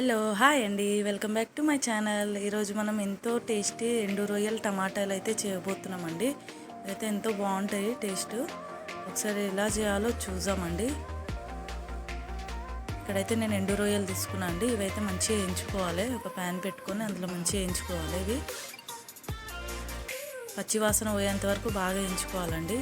Hello hi అండి, welcome back to my channel. ఈరోజు మనం ఎంతో టేస్టీ ఎండు రొయ్యల టమాటాలు అయితే చేయబోతున్నామండి. అయితే ఎంతో బాగుంటాయి టేస్ట్. ఒకసారి ఎలా చేయాలో చూద్దామండి. ఇక్కడైతే నేను ఎండు రొయ్యలు తీసుకున్నాను అండి. ఇవైతే మంచిగా వేయించుకోవాలి. ఒక ప్యాన్ పెట్టుకొని అందులో మంచిగా వేయించుకోవాలి. ఇవి పచ్చివాసన పోయేంత వరకు బాగా వేయించుకోవాలండి.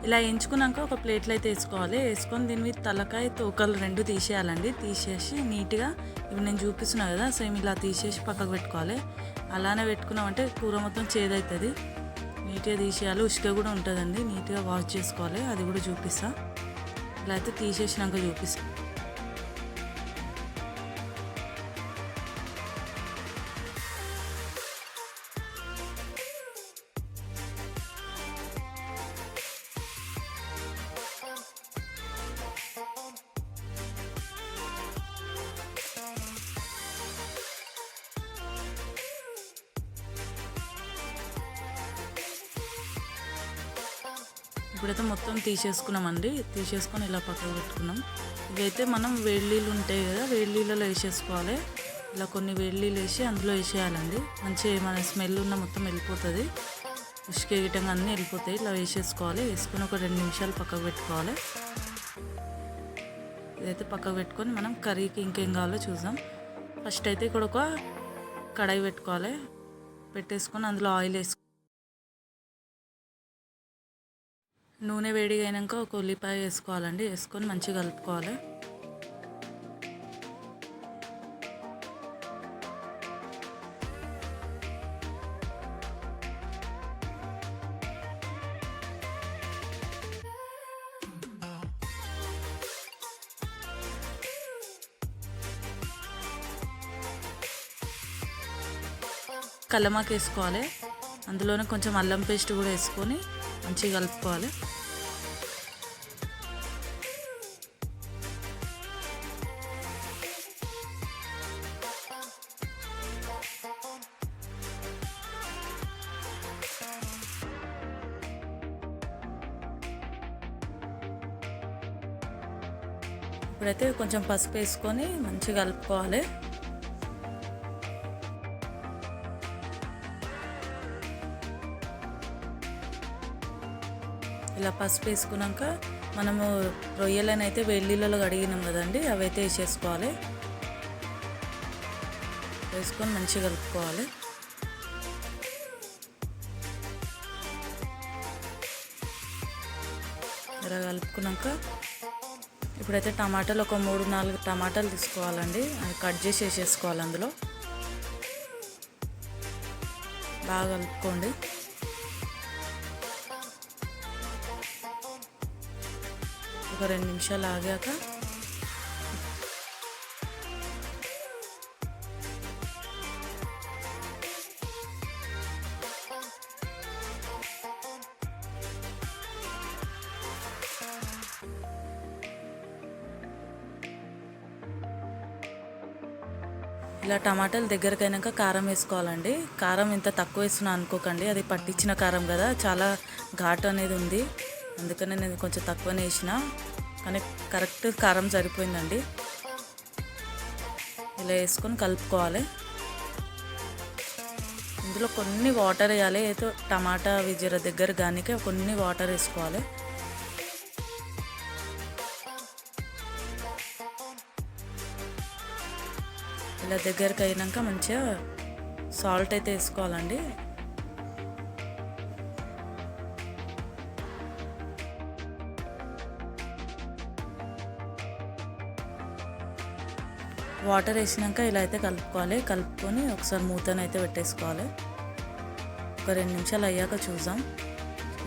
ఇలా వేయించుకున్నాక ఒక ప్లేట్లో అయితే వేసుకోవాలి. వేసుకొని దీని మీద తలకాయ తోకలు రెండు తీసేయాలండి. తీసేసి నీట్గా ఇవి నేను చూపిస్తున్నాను కదా, సేమ్ ఇలా తీసేసి పక్కకు పెట్టుకోవాలి. అలానే పెట్టుకున్నామంటే కూర మొత్తం చేదవుతుంది. నీట్గా తీసేయాలి. ఉసుక కూడా ఉంటుందండి, నీట్గా వాష్ చేసుకోవాలి. అది కూడా చూపిస్తా. ఇలా అయితే తీసేసినాక చూపిస్తా. ఇప్పుడైతే మొత్తం తీసేసుకున్నామండి. తీసేసుకొని ఇలా పక్కకు పెట్టుకున్నాం. ఇవైతే మనం వేడి నీళ్ళు ఉంటాయి కదా, వేడి నీళ్ళలో వేసేసుకోవాలి. ఇలా కొన్ని వేడి నీళ్ళు వేసి అందులో వేసేయాలండి. మంచిగా మన స్మెల్ ఉన్న మొత్తం వెళ్ళిపోతుంది. ఉసుక గిటంగా అన్నీ వెళ్ళిపోతాయి. ఇలా వేసేసుకోవాలి. వేసుకొని ఒక 2 నిమిషాలు పక్కకు పెట్టుకోవాలి. ఇదైతే పక్కకు పెట్టుకొని మనం కర్రీకి ఇంకేం కావాలో చూద్దాం. ఫస్ట్ అయితే ఇక్కడ ఒక కడాయి పెట్టుకోవాలి. పెట్టేసుకొని అందులో ఆయిల్ వేసుకోవాలి. నూనె వేడిగా అయినాక ఒక ఉల్లిపాయ వేసుకోవాలండి. వేసుకొని మంచిగా కలుపుకోవాలి. కల్లమాకు వేసుకోవాలి. అందులోనే కొంచెం అల్లం పేస్ట్ కూడా వేసుకొని మంచిగా కలుపుకోవాలి. ఇప్పుడైతే కొంచెం పసుపు వేసుకొని మంచిగా కలుపుకోవాలి. ఇలా పసుపు వేసుకున్నాక మనము రొయ్యలను అయితే వేడిళ్ళలో కడిగినాం కదండి, అవైతే వేసేసుకోవాలి. వేసుకొని మంచిగా కలుపుకోవాలి. ఇలా కలుపుకున్నాక ఇప్పుడైతే టమాటాలు ఒక 3-4 టమాటాలు తీసుకోవాలండి. అవి కట్ చేసి వేసేసుకోవాలి. అందులో బాగా కలుపుకోండి. ఒక 2 నిమిషాలు ఆగాక ఇలా టమాటాలు దగ్గరికి అయినాక కారం వేసుకోవాలండి. కారం ఇంత తక్కువ వేస్తున్నా అనుకోకండి, అది పట్టించిన కారం కదా, చాలా ఘాటు అనేది ఉంది. అందుకనే నేను కొంచెం తక్కువనే వేసిన, కానీ కరెక్ట్ కారం సరిపోయిందండి. ఇలా వేసుకొని కలుపుకోవాలి. ఇందులో కొన్ని వాటర్ వేయాలి. ఏదో టమాటా విజర దగ్గర గానికే కొన్ని వాటర్ వేసుకోవాలి. ఇలా దగ్గరికి అయినాక మంచిగా సాల్ట్ అయితే వేసుకోవాలండి. వాటర్ వేసినాక ఇలా అయితే కలుపుకోవాలి. కలుపుకొని ఒకసారి మూతను అయితే పెట్టేసుకోవాలి. ఒక 2 నిమిషాలు అయ్యాక చూద్దాం.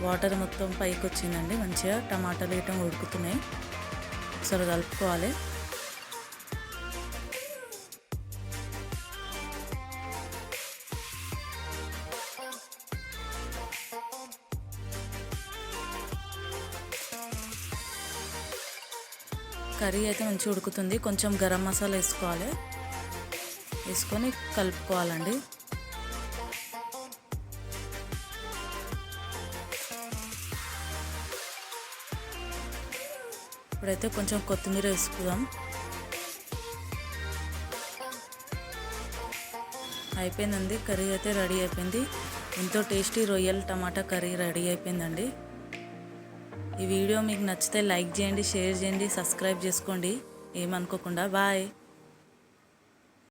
వాటర్ మొత్తం పైకి వచ్చిందండి. మంచిగా టమాటాలు ఇటం ఉడుకుతున్నాయి. ఒకసారి కలుపుకోవాలి. కర్రీ అయితే మంచిగా ఉడుకుతుంది. కొంచెం గరం మసాలా వేసుకోవాలి, వేసుకొని కలుపుకోవాలండి. ఇప్పుడైతే కొంచెం కొత్తిమీర వేసుకుందాం. అయిపోయిందండి, కర్రీ అయితే రెడీ అయిపోయింది. ఎంతో టేస్టీ రొయ్యల టమాటా కర్రీ రెడీ అయిపోయిందండి. ఈ వీడియో మీకు నచ్చితే లైక్ చేయండి, షేర్ చేయండి, సబ్స్క్రైబ్ చేసుకోండి ఏమనుకోకుండా. బాయ్.